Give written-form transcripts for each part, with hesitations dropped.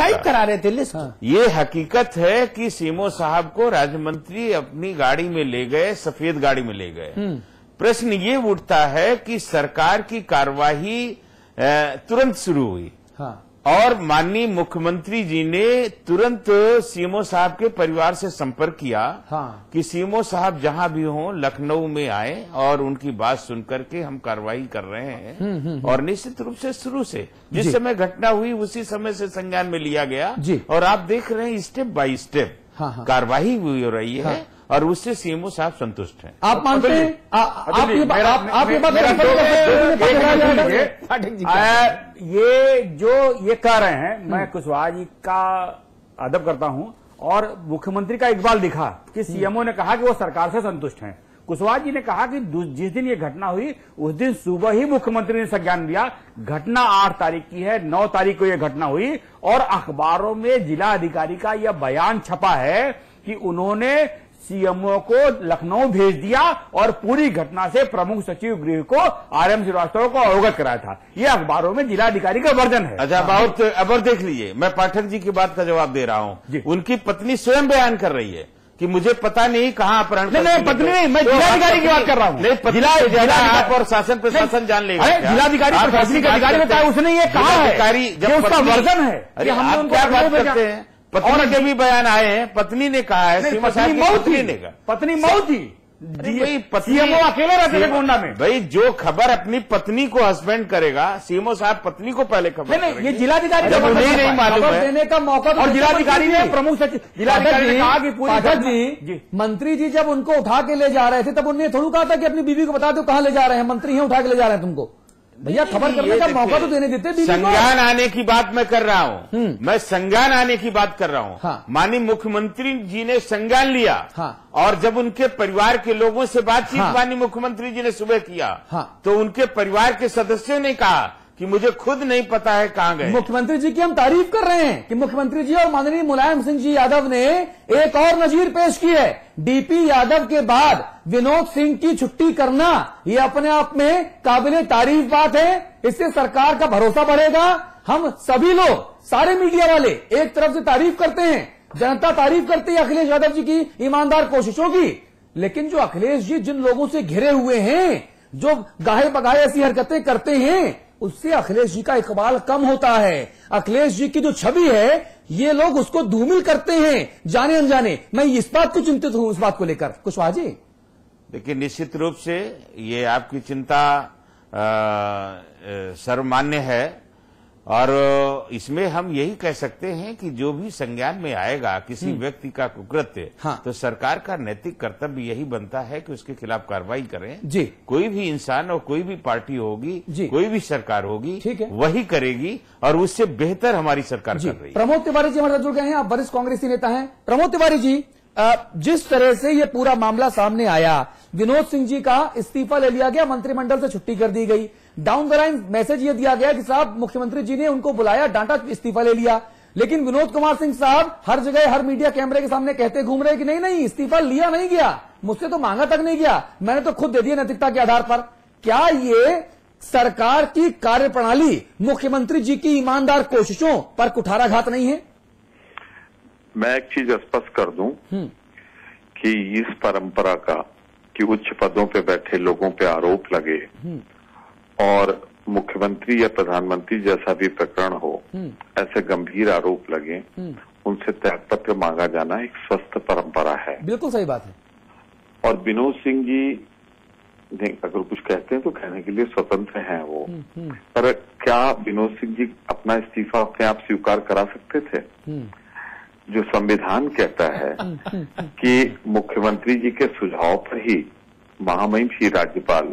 Type करा रहे थे लिस्ट। ये हकीकत है कि सीएमओ साहब को राज्य मंत्री अपनी गाड़ी में ले गए, सफेद गाड़ी में ले गए। प्रश्न ये उठता है कि सरकार की कार्यवाही तुरंत शुरू हुई और माननीय मुख्यमंत्री जी ने तुरंत सीएमओ साहब के परिवार से संपर्क किया कि सीएमओ साहब जहां भी हों लखनऊ में आए और उनकी बात सुनकर के हम कार्रवाई कर रहे हैं। और निश्चित रूप से शुरू से जिस समय घटना हुई उसी समय से संज्ञान में लिया गया और आप देख रहे हैं स्टेप बाय स्टेप कार्रवाई हुई हो रही है और उससे सीएमओ साहब संतुष्ट हैं। आप मानते हैं? ये जो ये कह रहे हैं, मैं कुशवाहा जी का अदब करता हूं और मुख्यमंत्री का इकबाल दिखा कि सीएमओ ने कहा कि वो सरकार से संतुष्ट हैं। कुशवाहा जी ने कहा कि जिस दिन ये घटना हुई उस दिन सुबह ही मुख्यमंत्री ने संज्ञान लिया। घटना 8 तारीख की है, 9 तारीख को यह घटना हुई और अखबारों में जिला अधिकारी का यह बयान छपा है कि उन्होंने सीएमओ को लखनऊ भेज दिया और पूरी घटना से प्रमुख सचिव गृह को आरएम श्रीवास्तव को अवगत कराया था। ये अखबारों में जिला अधिकारी का वर्जन है। अच्छा, अब और देख लीजिए, मैं पाठक जी की बात का जवाब दे रहा हूं। उनकी पत्नी स्वयं बयान कर रही है कि मुझे पता नहीं कहां अपहरण। नहीं, पत्नी नहीं, मैं जिलाधिकारी की बात कर रहा हूं। जिला आप और शासन प्रशासन जान लेगा। जिलाधिकारी प्रशासनिक अधिकारी बताया उसने ये कहा है, ये उसका वर्जन है। हम क्या बात करते हैं? पत्नी के भी बयान आए हैं, पत्नी ने कहा है, पत्नी मौत थी। सीएमओ अकेले रहते थे गोंडा में। भाई जो खबर अपनी पत्नी को हस्बैंड करेगा, सीएमओ साहब पत्नी को पहले खबर नहीं, ये जिलाधिकारी नहीं मालूम है देने का मौका। और जिलाधिकारी ने प्रमुख सचिव जिलाधिकारी ने कहा कि पाठक जी मंत्री जी जब उनको उठा के ले जा रहे थे तब उन्होंने थोड़ा कहा था कि अपनी बीवी को बता दो कहां ले जा रहे हैं, मंत्री हैं उठा के ले जा रहे हैं तुमको। भैया खबर करने का मौका तो देने देते। संज्ञान आने की बात मैं कर रहा हूं, मैं संज्ञान आने की बात कर रहा हूं। माननीय मुख्यमंत्री जी ने संज्ञान लिया और जब उनके परिवार के लोगों से बातचीत माननीय मुख्यमंत्री जी ने सुबह किया तो उनके परिवार के सदस्यों ने कहा कि मुझे खुद नहीं पता है कहां गए। मुख्यमंत्री जी की हम तारीफ कर रहे हैं कि मुख्यमंत्री जी और माननीय मुलायम सिंह जी यादव ने एक और नजीर पेश की है। डीपी यादव के बाद विनोद सिंह की छुट्टी करना ये अपने आप में काबिले तारीफ बात है। इससे सरकार का भरोसा बढ़ेगा। हम सभी लोग, सारे मीडिया वाले एक तरफ से तारीफ करते हैं, जनता तारीफ करती है अखिलेश यादव जी की ईमानदार कोशिशों की, लेकिन जो अखिलेश जी जिन लोगों से घिरे हुए हैं, जो गाहे बगाहे ऐसी हरकतें करते हैं, उससे अखिलेश जी का इकबाल कम होता है। अखिलेश जी की जो छवि है ये लोग उसको धूमिल करते हैं जाने अनजाने। मैं इस बात को चिंतित हूं, इस बात को लेकर। कुशवाहा जी देखिए, निश्चित रूप से ये आपकी चिंता सर्वमान्य है और इसमें हम यही कह सकते हैं कि जो भी संज्ञान में आएगा किसी व्यक्ति का कुकृत्य, तो सरकार का नैतिक कर्तव्य यही बनता है कि उसके खिलाफ कार्रवाई करें जी। कोई भी इंसान और कोई भी पार्टी होगी, कोई भी सरकार होगी, वही करेगी और उससे बेहतर हमारी सरकार कर रही है। प्रमोद तिवारी जी हमारे साथ जुड़ गए हैं, आप वरिष्ठ कांग्रेसी नेता हैं। प्रमोद तिवारी जी, जिस तरह से ये पूरा मामला सामने आया, विनोद सिंह जी का इस्तीफा ले लिया गया, मंत्रिमंडल से छुट्टी कर दी गई, डाउन द लाइन मैसेज ये दिया गया कि साहब मुख्यमंत्री जी ने उनको बुलाया, डांटा, इस्तीफा ले लिया, लेकिन विनोद कुमार सिंह साहब हर जगह हर मीडिया कैमरे के सामने कहते घूम रहे कि नहीं नहीं इस्तीफा लिया नहीं गया, मुझसे तो मांगा तक नहीं गया, मैंने तो खुद दे दिया नैतिकता के आधार पर। क्या ये सरकार की कार्यप्रणाली मुख्यमंत्री जी की ईमानदार कोशिशों पर कुठाराघात नहीं है? मैं एक चीज स्पष्ट कर दूं कि इस परंपरा का कि उच्च पदों पे बैठे लोगों पे आरोप लगे और मुख्यमंत्री या प्रधानमंत्री जैसा भी प्रकरण हो, ऐसे गंभीर आरोप लगे, उनसे त्यागपत्र मांगा जाना एक स्वस्थ परंपरा है। बिल्कुल सही बात है। और विनोद सिंह जी अगर कुछ कहते हैं तो कहने के लिए स्वतंत्र हैं वो, पर क्या विनोद सिंह जी अपना इस्तीफा अपने आप स्वीकार करा सकते थे? जो संविधान कहता है कि मुख्यमंत्री जी के सुझाव पर ही महामहिम श्री राज्यपाल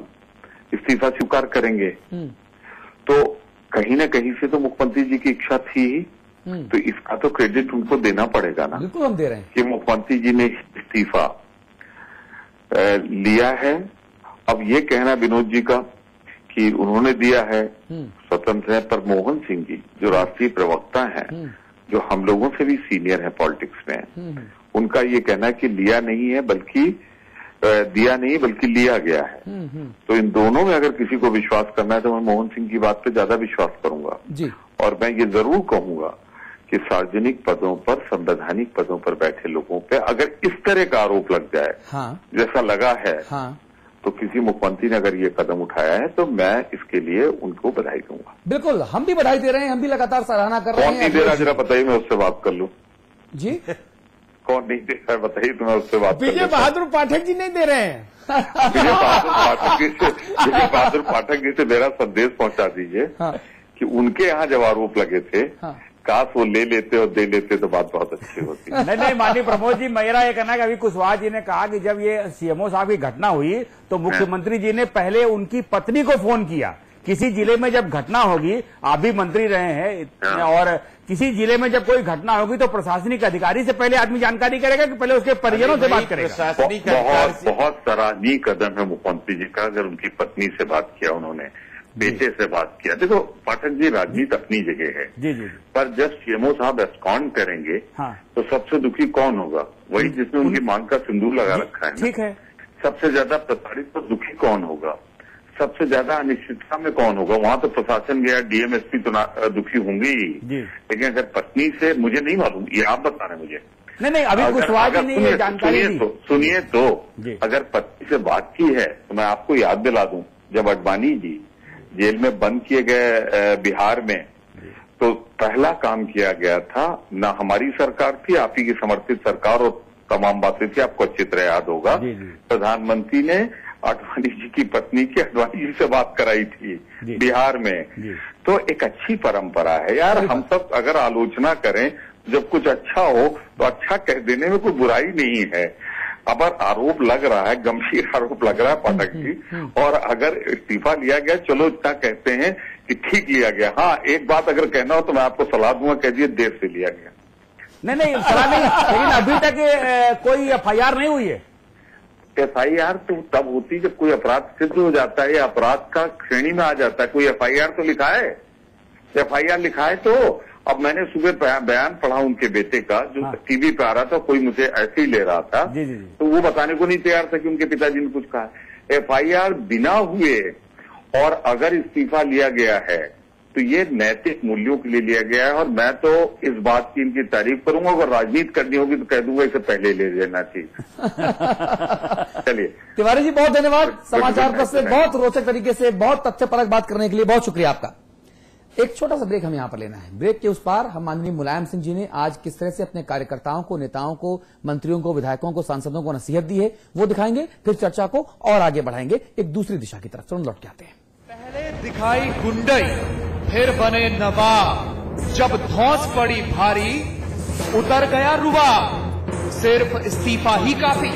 इस्तीफा स्वीकार करेंगे, तो कहीं ना कहीं से तो मुख्यमंत्री जी की इच्छा थी ही, तो इसका तो क्रेडिट उनको देना पड़ेगा ना। बिल्कुल हम दे रहे हैं कि मुख्यमंत्री जी ने इस्तीफा लिया है। अब ये कहना विनोद जी का कि उन्होंने दिया है, स्वतंत्र है, पर मोहन सिंह जी जो राष्ट्रीय प्रवक्ता हैं, जो हम लोगों से भी सीनियर है पॉलिटिक्स में, उनका ये कहना है कि लिया नहीं है बल्कि दिया नहीं बल्कि लिया गया है। तो इन दोनों में अगर किसी को विश्वास करना है तो मैं मोहन सिंह की बात पे ज्यादा विश्वास करूंगा जी। और मैं ये जरूर कहूंगा कि सार्वजनिक पदों पर, संवैधानिक पदों पर बैठे लोगों पे अगर इस तरह का आरोप लग जाए, हाँ, जैसा लगा है, हाँ, तो किसी मुख्यमंत्री ने अगर ये कदम उठाया है तो मैं इसके लिए उनको बधाई दूंगा। बिल्कुल, हम भी बधाई दे रहे हैं, हम भी लगातार सराहना कर रहे हैं। कौन नहीं दे रहा, जरा बताइए, मैं उससे बात कर लूं। जी, कौन नहीं दे रहा है बताइए, तो मैं उससे बात कर विजय लेता हूं। बहादुर पाठक जी नहीं दे रहे हैं। विजय बहादुर पाठक जी से मेरा संदेश पहुंचा दीजिए हाँ, कि उनके यहाँ जब आरोप लगे थे, हाँ, काश वो ले लेते और दे लेते तो बात बहुत अच्छी होती। नहीं माननीय प्रमोद जी, मेरा ये कहना है कि अभी कुशवाहा जी ने कहा कि जब ये सीएमओ साहब की घटना हुई तो मुख्यमंत्री जी ने पहले उनकी पत्नी को फोन किया। किसी जिले में जब घटना होगी, आप भी मंत्री रहे हैं, और किसी जिले में जब कोई घटना होगी तो प्रशासनिक अधिकारी से पहले आदमी जानकारी करेगा कि पहले उसके परिजनों से बात करेगा। प्रशासनिक अधिकारी से बहुत सराहनीय कदम है मुख्यमंत्री जी का, अगर उनकी पत्नी से बात किया उन्होंने, बेटे से बात किया। देखो पाठक जी, राजनीति अपनी जगह है, जी जी, पर जब सीएमओ साहब एस्कॉन करेंगे, हाँ, तो सबसे दुखी कौन होगा? वही जिसने उनकी मांग का सिंदूर लगा रखा है ना। ठीक है। सबसे ज्यादा प्रताड़ित तो दुखी कौन होगा? सबसे ज्यादा अनिश्चितता में कौन होगा? वहां तो प्रशासन गया, डीएमएसपी तो दुखी होंगे ही, लेकिन अगर पत्नी से, मुझे नहीं मालूम, ये आप बता रहे मुझे। नहीं, अभी कुशवाहा जी ने ये जानकारी दी। सुनिए तो, अगर पत्नी से बात की है तो मैं आपको याद दिला दूं, जब अडवाणी जी जेल में बंद किए गए बिहार में, तो पहला काम किया गया था, ना हमारी सरकार थी, आप ही की समर्थित सरकार, और तमाम बातें थी, आपको अच्छी तरह याद होगा। प्रधानमंत्री ने अडवाणी जी की पत्नी की अडवाणी जी से बात कराई थी बिहार में। तो एक अच्छी परंपरा है यार, हम सब अगर आलोचना करें, जब कुछ अच्छा हो तो अच्छा कह देने में कोई बुराई नहीं है। अगर आरोप लग रहा है, गंभीर आरोप लग रहा है पाठक जी, और अगर इस्तीफा लिया गया, चलो इतना कहते हैं कि ठीक लिया गया। हाँ, एक बात अगर कहना हो तो मैं आपको सलाह दूंगा, कह दिए देर से लिया गया। नहीं सलाह नहीं, लेकिन अभी तक कोई एफआईआर नहीं हुई है। एफआईआर तो तब होती जब कोई अपराध सिद्ध हो जाता है या अपराध का श्रेणी में आ जाता है। कोई एफआईआर तो लिखा है, एफआईआर लिखा है तो। अब मैंने सुबह बयान पढ़ा उनके बेटे का, जो टीवी पे आ रहा था, कोई मुझे ऐसे ही ले रहा था, तो वो बताने को नहीं तैयार था कि उनके पिताजी ने कुछ कहा। एफआईआर बिना हुए और अगर इस्तीफा लिया गया है तो ये नैतिक मूल्यों के लिए लिया गया है, और मैं तो इस बात की इनकी तारीफ करूंगा। अगर राजनीति करनी होगी तो कह दूंगा इसे पहले ले लेना चाहिए। चलिए तिवारी जी, बहुत धन्यवाद। समाचार प्लस से बहुत रोचक तरीके से, बहुत तथ्यपरक बात करने के लिए बहुत शुक्रिया आपका। एक छोटा सा ब्रेक हमें यहां पर लेना है। ब्रेक के उस पार हम माननीय मुलायम सिंह जी ने आज किस तरह से अपने कार्यकर्ताओं को, नेताओं को, मंत्रियों को, विधायकों को, सांसदों को नसीहत दी है, वो दिखाएंगे। फिर चर्चा को और आगे बढ़ाएंगे एक दूसरी दिशा की तरफ। लौट के आते हैं। पहले दिखाई गुंडई, फिर बने नवाब। जब धौंस पड़ी भारी, उतर गया रुबाब। सिर्फ इस्तीफा ही काफी।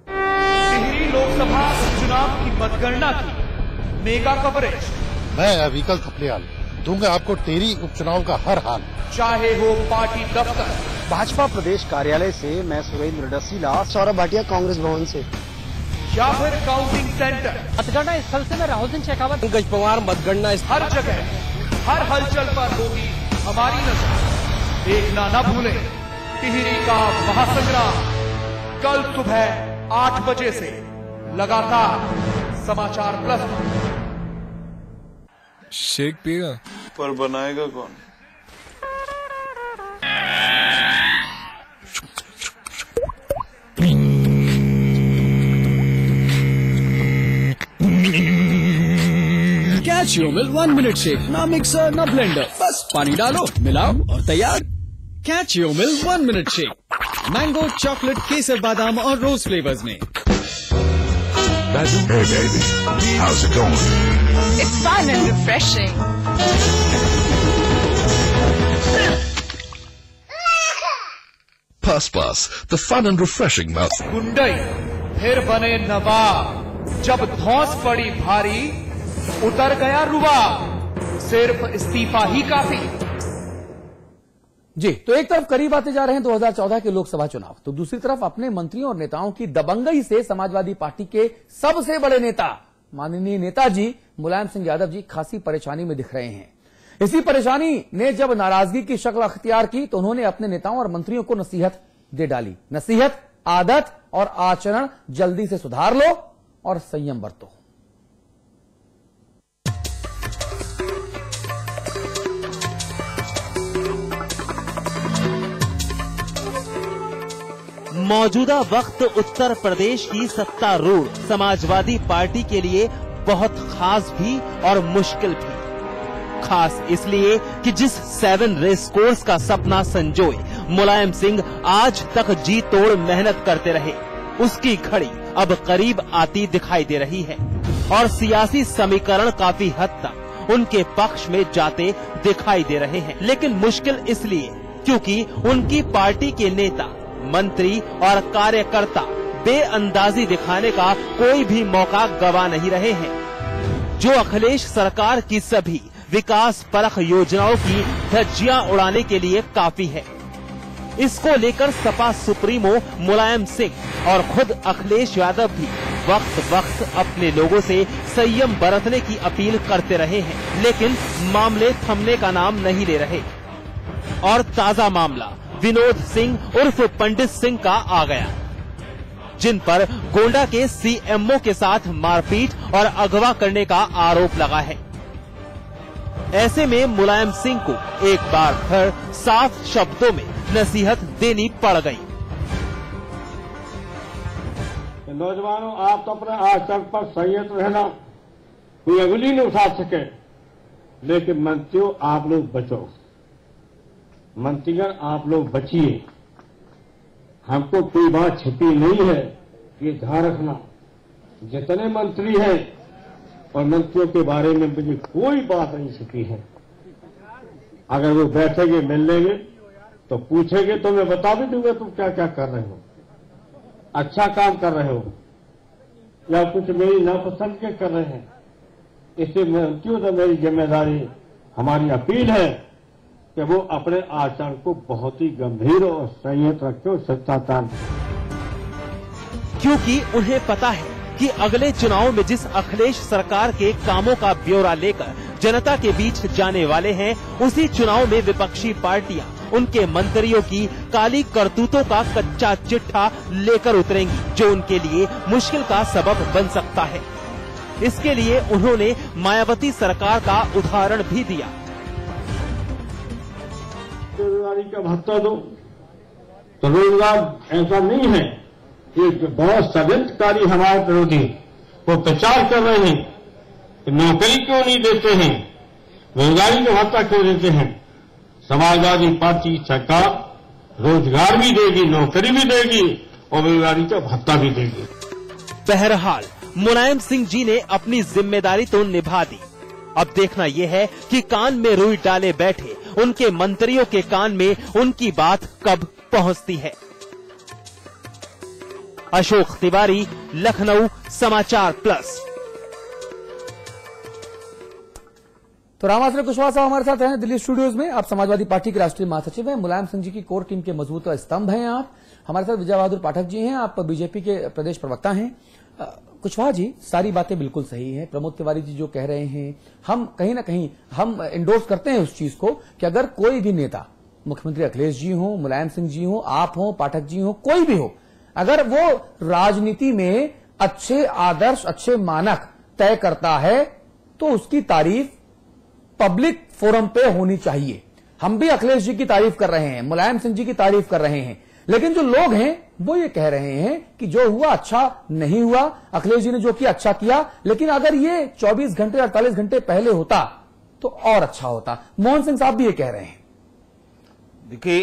टिहरी लोकसभा उपचुनाव की मतगणना की मेगा कवरेज। मैं अविकल थपलियाल दूंगा आपको टिहरी उपचुनाव का हर हाल, चाहे हो पार्टी दफ्तर, भाजपा प्रदेश कार्यालय से मैं सुरेंद्र डसीला, सौरभ भाटिया कांग्रेस भवन से, या फिर काउंटिंग सेंटर। मतगणना स्थल से मैं राहुल सिंह शेखावत, पंकज पवार मतगणना हर जगह, हर हलचल पर होगी हमारी नजर। देखना न भूलें टिहरी का महासंग्राम, कल सुबह 8 बजे से लगातार समाचार प्लस। शेक पिएगा पर बनाएगा कौन? Catch your milk 1 minute shake, ना मिक्सर ना ब्लेंडर, बस पानी डालो, मिलाओ और तैयार। Catch your milk 1 minute shake, mango, chocolate, केसर, बादाम और रोज फ्लेवर्स में। Hey baby, how's it going? It's fun and refreshing. Puss Puss, the fun and refreshing mouth. गुंडई, फिर बने नवाब। जब धौंस पड़ी भारी, उतर गया रुबाब। सिर्फ इस्तीफा ही काफी। जी, तो एक तरफ करीब आते जा रहे हैं 2014 के लोकसभा चुनाव, तो दूसरी तरफ अपने मंत्रियों और नेताओं की दबंगई से समाजवादी पार्टी के सबसे बड़े नेता माननीय नेताजी मुलायम सिंह यादव जी खासी परेशानी में दिख रहे हैं। इसी परेशानी ने जब नाराजगी की शक्ल अख्तियार की तो उन्होंने अपने नेताओं और मंत्रियों को नसीहत दे डाली। नसीहत, आदत और आचरण जल्दी से सुधार लो और संयम बरतो। मौजूदा वक्त उत्तर प्रदेश की सत्तारूढ़ समाजवादी पार्टी के लिए बहुत खास भी और मुश्किल भी। खास इसलिए कि जिस 7 रेस कोर्स का सपना संजोए मुलायम सिंह आज तक जी तोड़ मेहनत करते रहे, उसकी घड़ी अब करीब आती दिखाई दे रही है और सियासी समीकरण काफी हद तक उनके पक्ष में जाते दिखाई दे रहे हैं। लेकिन मुश्किल इसलिए क्योंकि उनकी पार्टी के नेता, मंत्री और कार्यकर्ता बेअंदाजी दिखाने का कोई भी मौका गवा नहीं रहे हैं। जो अखिलेश सरकार की सभी विकास परख योजनाओं की धज्जियां उड़ाने के लिए काफी है। इसको लेकर सपा सुप्रीमो मुलायम सिंह और खुद अखिलेश यादव भी वक्त वक्त अपने लोगों से संयम बरतने की अपील करते रहे हैं, लेकिन मामले थमने का नाम नहीं ले रहे। और ताजा मामला विनोद सिंह उर्फ पंडित सिंह का आ गया, जिन पर गोंडा के सीएमओ के साथ मारपीट और अगवा करने का आरोप लगा है। ऐसे में मुलायम सिंह को एक बार फिर साफ शब्दों में नसीहत देनी पड़ गई। नौजवानों, आप तो अपने आचरण पर संयत रहना, कोई अंगुली नहीं उठा सके, लेकिन मंत्रियों आप लोग बचो, मंत्रीगण आप लोग बचिए। हमको कोई बात छिपी नहीं है, ये ध्यान रखना। जितने मंत्री हैं और मंत्रियों के बारे में मुझे कोई बात नहीं छिपी है। अगर वो बैठेंगे मिल लेंगे तो पूछेंगे तो मैं बता भी दूंगा तुम क्या क्या कर रहे हो, अच्छा काम कर रहे हो या कुछ मेरी नापसंद के कर रहे हैं। इससे मंत्रियों से मेरी जिम्मेदारी, हमारी अपील है कि वो अपने आचरण को बहुत ही गंभीर और संयत रखें और सच्चाचार, क्योंकि उन्हें पता है कि अगले चुनाव में जिस अखिलेश सरकार के कामों का ब्यौरा लेकर जनता के बीच जाने वाले हैं, उसी चुनाव में विपक्षी पार्टियां उनके मंत्रियों की काली करतूतों का कच्चा चिट्ठा लेकर उतरेंगी, जो उनके लिए मुश्किल का सबब बन सकता है। इसके लिए उन्होंने मायावती सरकार का उदाहरण भी दिया। बेरोजगारी का भत्ता दो, तो रोजगार ऐसा नहीं है। एक बहुत षड्यंत्रकारी हमारे विरोधी वो प्रचार कर रहे हैं कि नौकरी क्यों नहीं देते हैं, रोजगारी का भत्ता क्यों देते हैं। समाजवादी पार्टी सरकार रोजगार भी देगी, नौकरी भी देगी और बेरोजगारी का भत्ता भी देगी। बहरहाल मुलायम सिंह जी ने अपनी जिम्मेदारी तो निभा दी। अब देखना यह है कि कान में रुई डाले बैठे उनके मंत्रियों के कान में उनकी बात कब पहुंचती है। अशोक तिवारी, लखनऊ, समाचार प्लस। तो रामाश्रय कुशवाहा साहब हमारे साथ हैं दिल्ली स्टूडियोज में। आप समाजवादी पार्टी के राष्ट्रीय महासचिव हैं, मुलायम सिंह जी की कोर टीम के मजबूत स्तंभ हैं। आप हमारे साथ विजय बहादुर पाठक जी हैं, आप बीजेपी के प्रदेश प्रवक्ता हैं। कुशवाहा जी, सारी बातें बिल्कुल सही हैं। प्रमोद तिवारी जी जो कह रहे हैं, हम कहीं ना कहीं हम इंडोर्स करते हैं उस चीज को कि अगर कोई भी नेता, मुख्यमंत्री अखिलेश जी हो, मुलायम सिंह जी हो, आप हो, पाठक जी हो, कोई भी हो, अगर वो राजनीति में अच्छे आदर्श, अच्छे मानक तय करता है तो उसकी तारीफ पब्लिक फोरम पे होनी चाहिए। हम भी अखिलेश जी की तारीफ कर रहे हैं, मुलायम सिंह जी की तारीफ कर रहे हैं, लेकिन जो लोग हैं वो ये कह रहे हैं कि जो हुआ अच्छा नहीं हुआ। अखिलेश जी ने जो किया अच्छा किया, लेकिन अगर ये 24 घंटे 48 घंटे पहले होता तो और अच्छा होता। मोहन सिंह साहब भी ये कह रहे हैं। देखिए,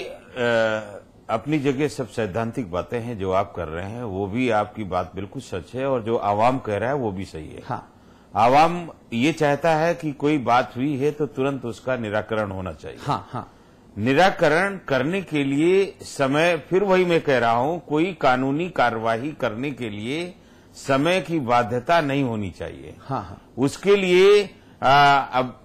अपनी जगह सब सैद्धांतिक बातें हैं जो आप कर रहे हैं, वो भी आपकी बात बिल्कुल सच है, और जो आवाम कह रहा है वो भी सही है। हाँ। आवाम ये चाहता है कि कोई बात हुई है तो तुरंत उसका निराकरण होना चाहिए। हाँ, हाँ। निराकरण करने के लिए समय, फिर वही मैं कह रहा हूं, कोई कानूनी कार्यवाही करने के लिए समय की बाध्यता नहीं होनी चाहिए। हाँ, हाँ। उसके लिए अब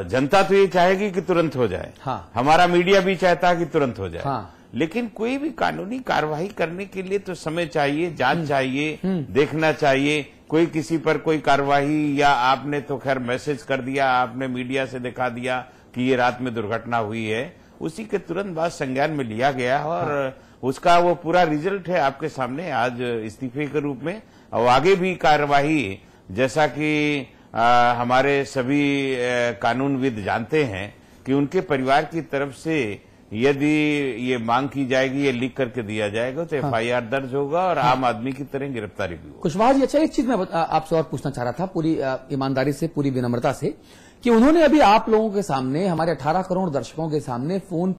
जनता तो ये चाहेगी कि तुरंत हो जाए। हाँ। हमारा मीडिया भी चाहता है कि तुरंत हो जाए। हाँ। लेकिन कोई भी कानूनी कार्यवाही करने के लिए तो समय चाहिए, जांच चाहिए, देखना चाहिए। कोई किसी पर कोई कार्यवाही, या आपने तो खैर मैसेज कर दिया, आपने मीडिया से दिखा दिया कि ये रात में दुर्घटना हुई है, उसी के तुरंत बाद संज्ञान में लिया गया और उसका वो पूरा रिजल्ट है आपके सामने आज इस्तीफे के रूप में। और आगे भी कार्यवाही, जैसा कि हमारे सभी कानूनविद जानते हैं कि उनके परिवार की तरफ से यदि ये मांग की जाएगी, ये लिख करके दिया जाएगा तो FIR दर्ज होगा और आम आदमी की तरह गिरफ्तारी भी होगी। कुशवाहा जी, अच्छा एक चीज मैं आपसे और पूछना चाह रहा था, पूरी ईमानदारी से, पूरी विनम्रता से, कि उन्होंने अभी आप लोगों के सामने, हमारे 18 करोड़ दर्शकों के सामने फोन